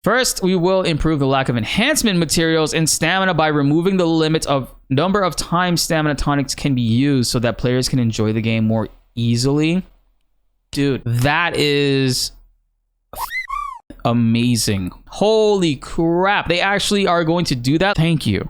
First, we will improve the lack of enhancement materials and stamina by removing the limit of number of times stamina tonics can be used so that players can enjoy the game more easily. Dude, that is amazing. Holy crap. They actually are going to do that. Thank you.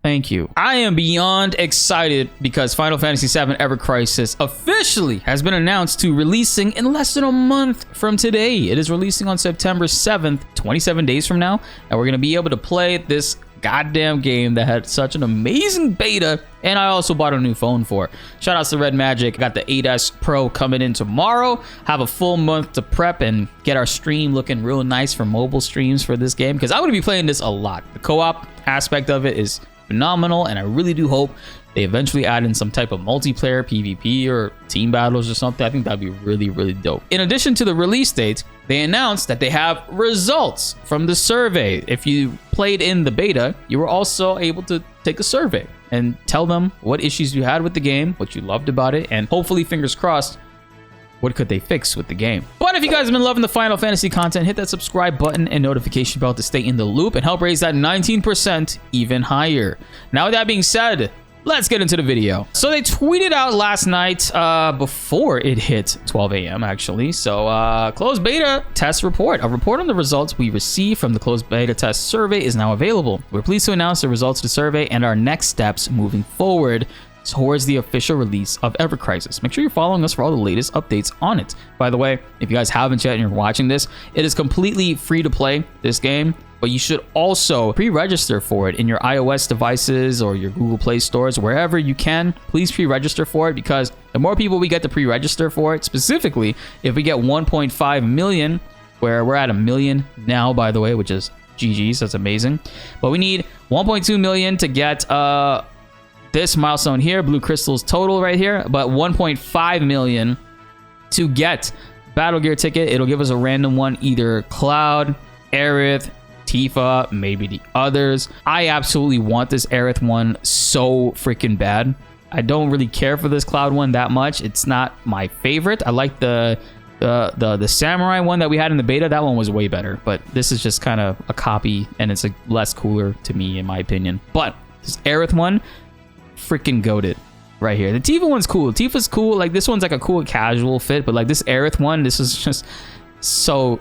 Thank you. I am beyond excited because Final Fantasy VII Ever Crisis officially has been announced to releasing in less than a month from today. It is releasing on September 7th, 27 days from now, and we're going to be able to play this goddamn game that had such an amazing beta, and I also bought a new phone for it. Shout outs to Red Magic. Got the 8S Pro coming in tomorrow. Have a full month to prep and get our stream looking real nice for mobile streams for this game, because I'm going to be playing this a lot. The co-op aspect of it is phenomenal, and I really do hope they eventually add in some type of multiplayer PvP or team battles or something. I think that'd be really, really dope. In addition to the release date, they announced that they have results from the survey. If you played in the beta, you were also able to take a survey and tell them what issues you had with the game, what you loved about it, and hopefully, fingers crossed, what could they fix with the game. But if you guys have been loving the Final Fantasy content, hit that subscribe button and notification bell to stay in the loop and help raise that 19% even higher. Now, with that being said, let's get into the video. So they tweeted out last night before it hit 12 a.m. actually. So closed beta test report. A report on the results we received from the closed beta test survey is now available. We're pleased to announce the results of the survey and our next steps moving forward towards the official release of Ever Crisis. Make sure you're following us for all the latest updates on it. By the way, if you guys haven't yet and you're watching this, it is completely free to play, this game, but you should also pre-register for it in your iOS devices or your Google Play stores, wherever you can. Please pre-register for it, because the more people we get to pre-register for it, specifically if we get 1.5 million, where we're at 1 million now, by the way, which is GG's, that's amazing. But we need 1.2 million to get this milestone here, Blue Crystal's total right here, but 1.5 million to get Battle Gear ticket. It'll give us a random one, either Cloud, Aerith, Tifa, maybe the others. I absolutely want this Aerith one so freaking bad. I don't really care for this Cloud one that much. It's not my favorite. I like the Samurai one that we had in the beta. That one was way better, but this is just kind of a copy, and it's less cooler to me, in my opinion. But this Aerith one, freaking goated right here. The Tifa one's cool. Tifa's cool. Like, this one's like a cool casual fit, but like this Aerith one, this is just so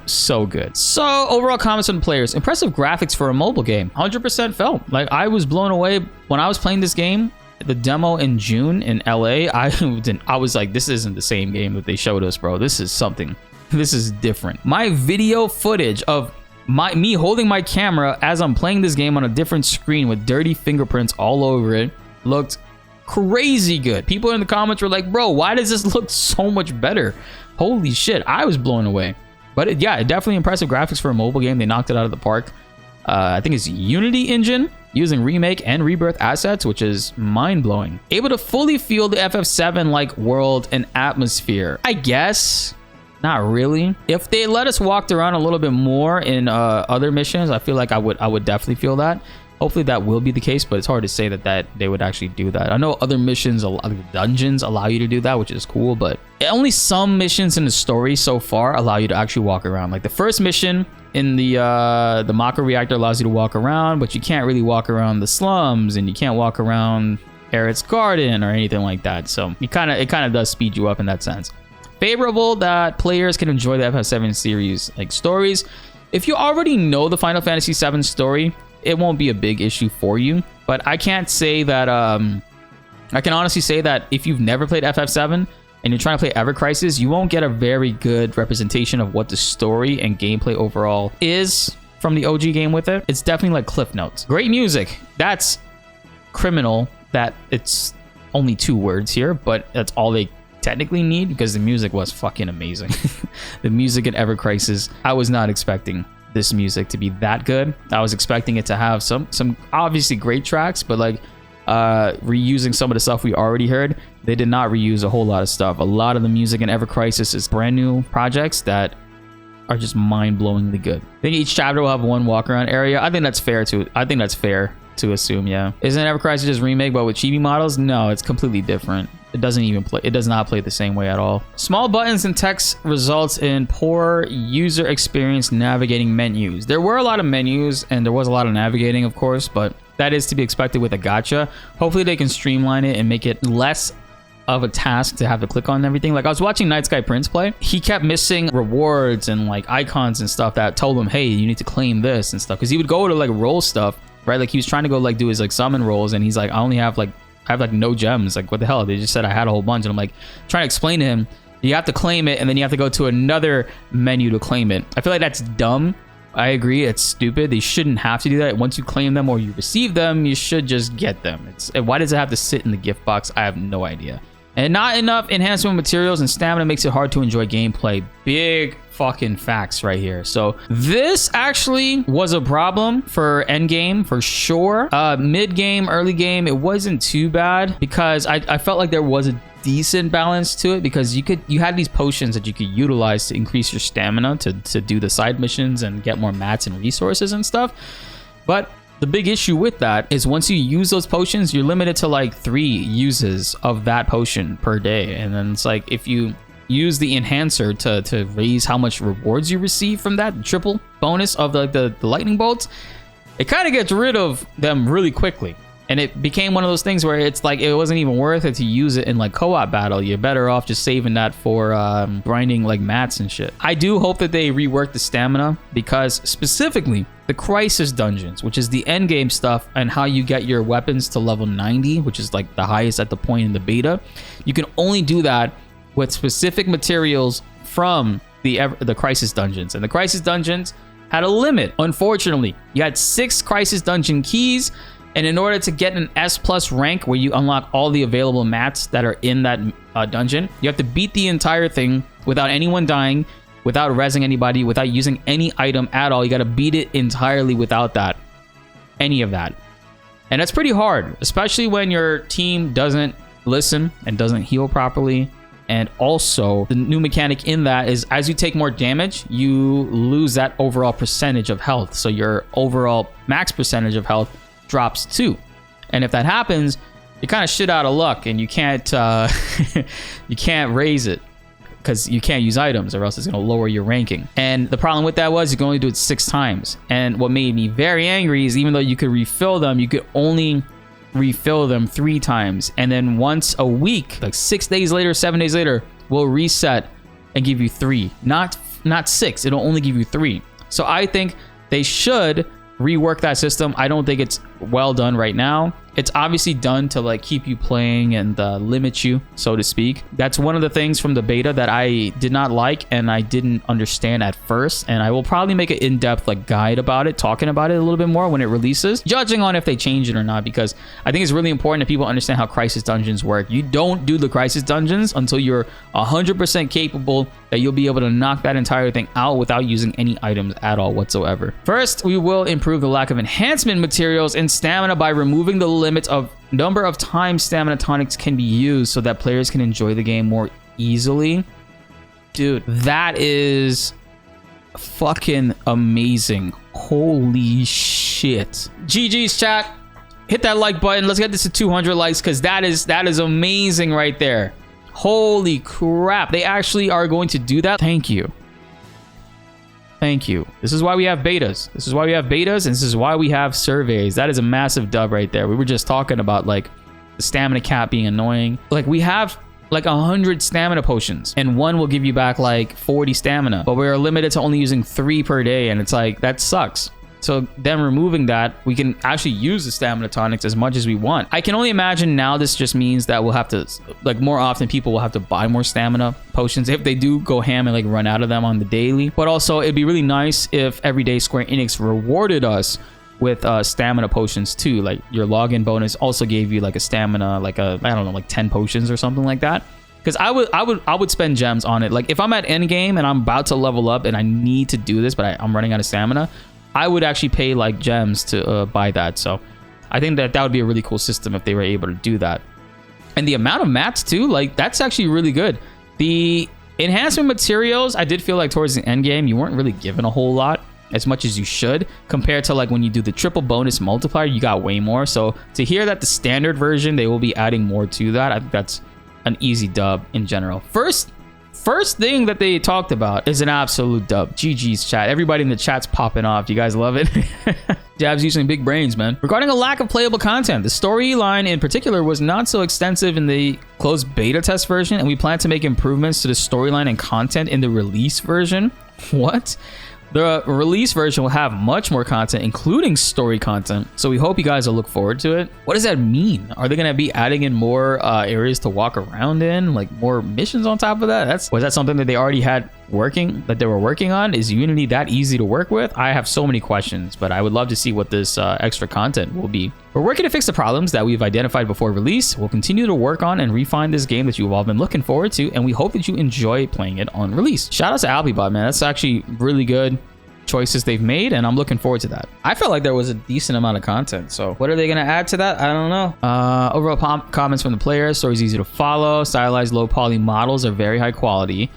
good. So overall comments from the players: impressive graphics for a mobile game. 100% felt like I was blown away when I was playing this game. The demo in June in LA, I was like, this isn't the same game that they showed us, bro. This is something. This is different. My video footage of me holding my camera as I'm playing this game on a different screen with dirty fingerprints all over it looked crazy good. People in the comments were like, bro, why does this look so much better? Holy shit, I was blown away. But yeah, definitely impressive graphics for a mobile game. They knocked it out of the park. I think it's Unity engine using remake and rebirth assets, which is mind-blowing. Able to fully feel the FF7 like world and atmosphere. I guess not really. If they let us walk around a little bit more in other missions, I feel like I would definitely feel that. Hopefully that will be the case, but it's hard to say that they would actually do that. I know other missions, other dungeons allow you to do that, which is cool, but only some missions in the story so far allow you to actually walk around. Like the first mission in the Mako reactor allows you to walk around, but you can't really walk around the slums, and you can't walk around Aerith's garden or anything like that. So it kind of does speed you up in that sense. Favorable that players can enjoy the FF7 series like stories. If you already know the Final Fantasy VII story, it won't be a big issue for you. But I can't say that, I can honestly say that if you've never played FF7 and you're trying to play Ever Crisis, you won't get a very good representation of what the story and gameplay overall is from the OG game with it. It's definitely like Cliff Notes. Great music. That's criminal that it's only 2 words here, but that's all they technically need, because the music was fucking amazing. The music in Ever Crisis, I was not expecting this music to be that good. I was expecting it to have some obviously great tracks, but like reusing some of the stuff we already heard. They did not reuse a whole lot of stuff. A lot of the music in Ever Crisis is brand new projects that are just mind-blowingly good. I think each chapter will have one walk-around area. I think that's fair too. I think that's fair to assume, yeah. Isn't Ever Crisis just remake but with chibi models? No, it's completely different. It doesn't even play. It does not play the same way at all. Small buttons and text results in poor user experience navigating menus. There were a lot of menus and there was a lot of navigating, of course, but that is to be expected with a gacha. Hopefully they can streamline it and make it less of a task to have to click on everything. Like I was watching Night Sky Prince play. He kept missing rewards and like icons and stuff that told him, hey, you need to claim this and stuff. Because he would go to like roll stuff, right? Like he was trying to go like do his like summon rolls and he's like, I have like no gems. Like what the hell? They just said I had a whole bunch. And I'm like trying to explain to him, you have to claim it and then you have to go to another menu to claim it. I feel like that's dumb. I agree, it's stupid. They shouldn't have to do that. Once you claim them or you receive them, you should just get them. Why does it have to sit in the gift box? I have no idea. And not enough enhancement materials and stamina makes it hard to enjoy gameplay. Big fucking facts right here. So this actually was a problem for endgame for sure. Mid game, early game, it wasn't too bad because I felt like there was a decent balance to it because you had these potions that you could utilize to increase your stamina to do the side missions and get more mats and resources and stuff. But the big issue with that is once you use those potions, you're limited to like 3 uses of that potion per day. And then it's like if you use the enhancer to raise how much rewards you receive from that triple bonus of the lightning bolts, it kind of gets rid of them really quickly. And it became one of those things where it's like it wasn't even worth it to use it in like co-op battle. You're better off just saving that for grinding like mats and shit. I do hope that they rework the stamina because specifically the crisis dungeons, which is the end game stuff and how you get your weapons to level 90, which is like the highest at the point in the beta. You can only do that with specific materials from the crisis dungeons, and the crisis dungeons had a limit. Unfortunately, you had 6 crisis dungeon keys. And in order to get an S+ rank where you unlock all the available mats that are in that dungeon, you have to beat the entire thing without anyone dying, without rezzing anybody, without using any item at all. You got to beat it entirely without that, any of that. And that's pretty hard, especially when your team doesn't listen and doesn't heal properly. And also the new mechanic in that is as you take more damage, you lose that overall percentage of health. So your overall max percentage of health drops too. And if that happens, you're kind of shit out of luck and you can't you can't raise it because you can't use items or else it's going to lower your ranking. And the problem with that was you can only do it 6 times. And what made me very angry is even though you could refill them, you could only refill them 3 times. And then once a week, like 6 days later, 7 days later, we'll reset and give you 3, not 6. It'll only give you 3. So I think they should rework that system. I don't think it's well done right now. It's obviously done to like keep you playing and limit you, so to speak. That's one of the things from the beta that I did not like and I didn't understand at first. And I will probably make an in-depth like guide about it, talking about it a little bit more when it releases, judging on if they change it or not, because I think it's really important that people understand how crisis dungeons work. You don't do the crisis dungeons until you're 100% capable that you'll be able to knock that entire thing out without using any items at all whatsoever. First, we will improve the lack of enhancement materials and stamina by removing the limit of number of times stamina tonics can be used so that players can enjoy the game more easily. Dude, that is fucking amazing. Holy shit. GG's chat. Hit that like button. Let's get this to 200 likes because that is amazing right there. Holy crap. They actually are going to do that. Thank you. Thank you. This is why we have betas. This is why we have betas, and this is why we have surveys. That is a massive dub right there. We were just talking about like the stamina cap being annoying. Like we have like 100 stamina potions, and one will give you back like 40 stamina, but we're limited to only using 3 per day, and it's like that sucks. So them removing that, we can actually use the stamina tonics as much as we want. I can only imagine now this just means that we'll have to, like more often people will have to buy more stamina potions if they do go ham and like run out of them on the daily. But also it'd be really nice if every day Square Enix rewarded us with stamina potions too. Like your login bonus also gave you like a stamina, like I don't know, like 10 potions or something like that. Because I would spend gems on it. Like if I'm at end game and I'm about to level up and I need to do this, but I'm running out of stamina, I would actually pay like gems to buy that. So I think that would be a really cool system if they were able to do that. And the amount of mats too, like that's actually really good. The enhancement materials, I did feel like towards the end game, you weren't really given a whole lot. as much as you should, compared to like when you do the triple bonus multiplier, you got way more. So to hear that the standard version, they will be adding more to that, I think that's an easy dub in general. First thing that they talked about is an absolute dub. GG's chat. Everybody in the chat's popping off. You guys love it? Jab's using big brains, man. Regarding a lack of playable content, the storyline in particular was not so extensive in the closed beta test version, and we plan to make improvements to the storyline and content in the release version. What? The release version will have much more content, including story content, so we hope you guys will look forward to it. What does that mean? Are they going to be adding in more areas to walk around in, like more missions on top of that? Was that something that they already had working, that they were working on? Is Unity that easy to work with? I have so many questions, but I would love to see what this extra content will be. We're working to fix the problems that we've identified before release. We'll continue to work on and refine this game that you've all been looking forward to, and we hope that you enjoy playing it on release. Shout out to Albibot, man. That's actually really good choices they've made, and I'm looking forward to that. I felt like there was a decent amount of content, so what are they going to add to that? I don't know. Overall comments from the players: story's easy to follow, stylized low poly models are very high quality.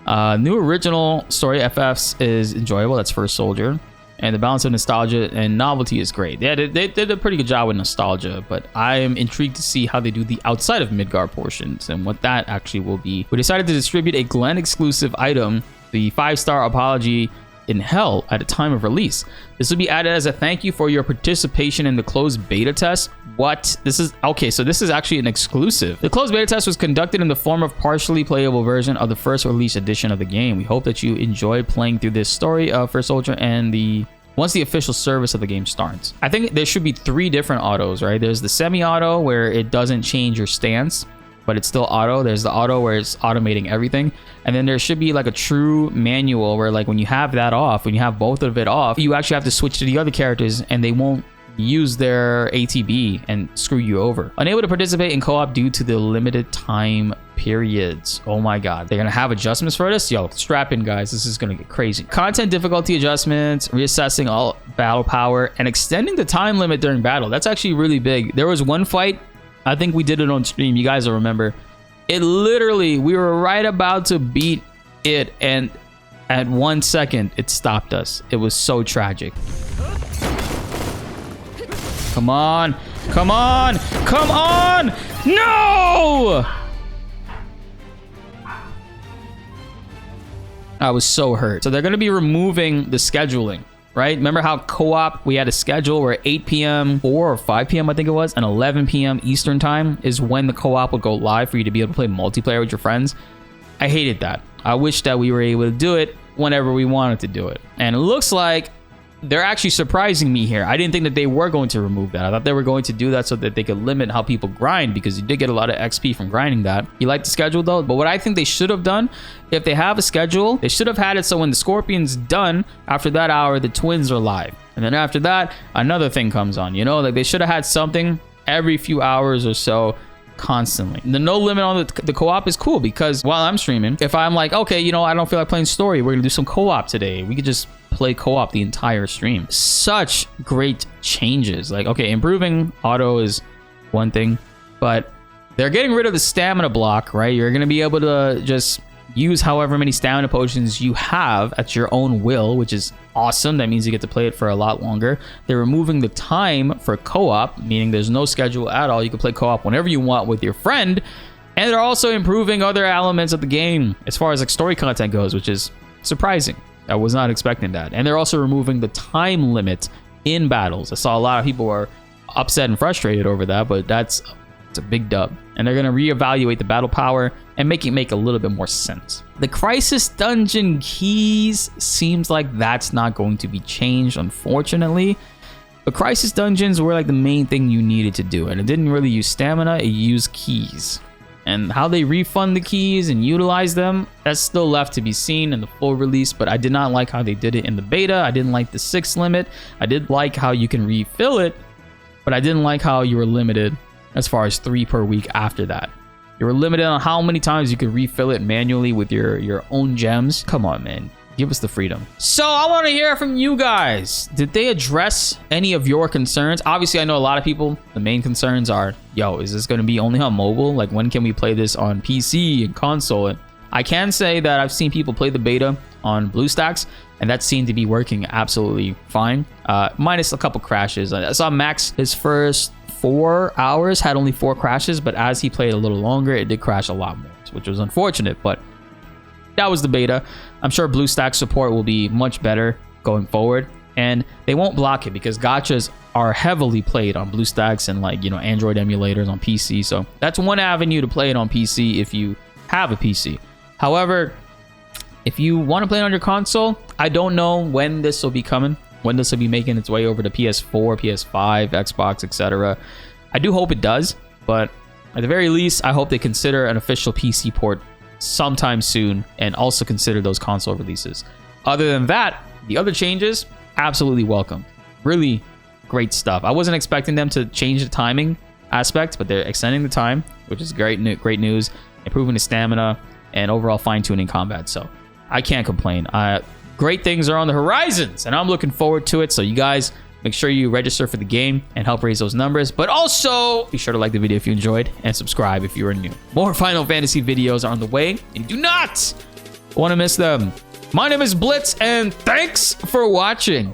New original story FFs is enjoyable. That's First Soldier. And the balance of nostalgia and novelty is great. Yeah, they did a pretty good job with nostalgia, but I am intrigued to see how they do the outside of Midgard portions and what that actually will be. We decided to distribute a Glen exclusive item, the 5-star apology in hell, at a time of release. This will be added as a thank you for your participation in the closed beta test. What? This is okay, so this is actually an exclusive. The closed beta test was conducted in the form of partially playable version of the first release edition of the game. We hope that you enjoy playing through this story of First Soldier and once the official service of the game starts. I think there should be 3 different autos, right? There's the semi-auto where it doesn't change your stance, but it's still auto. There's the auto where it's automating everything. And then there should be like a true manual where like when you have that off, when you have both of it off, you actually have to switch to the other characters and they won't use their ATB and screw you over. Unable to participate in co-op due to the limited time periods. Oh my god, they're gonna have adjustments for this? Yo, strap in, guys. This is gonna get crazy. Content difficulty adjustments, reassessing all battle power, and extending the time limit during battle. That's actually really big. There was one fight, I think we did it on stream, you guys will remember. It literally, we were right about to beat it, and at 1 second it stopped us. It was so tragic. Come on, come on, come on! No! I was so hurt. So they're gonna be removing the scheduling, right? Remember how co-op, we had a schedule where 8 p.m., 4 or 5 p.m. I think it was, and 11 p.m. Eastern time is when the co-op would go live for you to be able to play multiplayer with your friends. I hated that. I wish that we were able to do it whenever we wanted to do it. And it looks like they're actually surprising me here. I didn't think that they were going to remove that. I thought they were going to do that so that they could limit how people grind, because you did get a lot of XP from grinding that. You like the schedule though? But what I think they should have done, if they have a schedule, they should have had it so when the Scorpion's done, after that hour, the twins are live. And then after that, another thing comes on, you know? Like they should have had something every few hours or so, constantly. The no limit on the co-op is cool, because while I'm streaming, if I'm like, okay, you know, I don't feel like playing story, we're gonna do some co-op today, we could just play co-op the entire stream. Such great changes. Like, okay, improving auto is one thing, but they're getting rid of the stamina block, right? You're gonna be able to just use however many stamina potions you have at your own will, which is awesome. That means you get to play it for a lot longer. They're removing the time for co-op, meaning there's no schedule at all. You can play co-op whenever you want with your friend. And they're also improving other elements of the game as far as like story content goes, which is surprising. I was not expecting that. And they're also removing the time limit in battles. I saw a lot of people were upset and frustrated over that, but it's a big dub. And they're going to reevaluate the battle power and make it make a little bit more sense. The Crisis Dungeon keys seems like that's not going to be changed, unfortunately. The Crisis Dungeons were like the main thing you needed to do, and it didn't really use stamina, it used keys. And how they refund the keys and utilize them, that's still left to be seen in the full release, but I did not like how they did it in the beta. I didn't like the 6 limit. I did like how you can refill it, but I didn't like how you were limited as far as 3 per week after that. You were limited on how many times you could refill it manually with your own gems. Come on, man. Give us the freedom. So I want to hear from you guys. Did they address any of your concerns? Obviously, I know a lot of people, the main concerns are, yo, is this going to be only on mobile? Like, when can we play this on PC and console? And I can say that I've seen people play the beta on BltzZ, and that seemed to be working absolutely fine, minus a couple crashes. I saw Max, his first 4 hours had only 4 crashes, but as he played a little longer, it did crash a lot more, which was unfortunate, but that was the beta. I'm sure BltzZ support will be much better going forward, and they won't block it because gachas are heavily played on BltzZ and, like, you know, Android emulators on PC. So that's one avenue to play it on PC if you have a PC. However, if you want to play it on your console, I don't know when this will be coming, when this will be making its way over to PS4, PS5, Xbox, etc. I do hope it does, but at the very least, I hope they consider an official PC port sometime soon and also consider those console releases. Other than that, the other changes, absolutely welcome. Really great stuff. I wasn't expecting them to change the timing aspect, but they're extending the time, which is great news, improving the stamina, and overall fine-tuning combat. So I can't complain. Great things are on the horizons, and I'm looking forward to it. So you guys, make sure you register for the game and help raise those numbers. But also, be sure to like the video if you enjoyed and subscribe if you are new. More Final Fantasy videos are on the way, and you do not want to miss them. My name is BltzZ, and thanks for watching.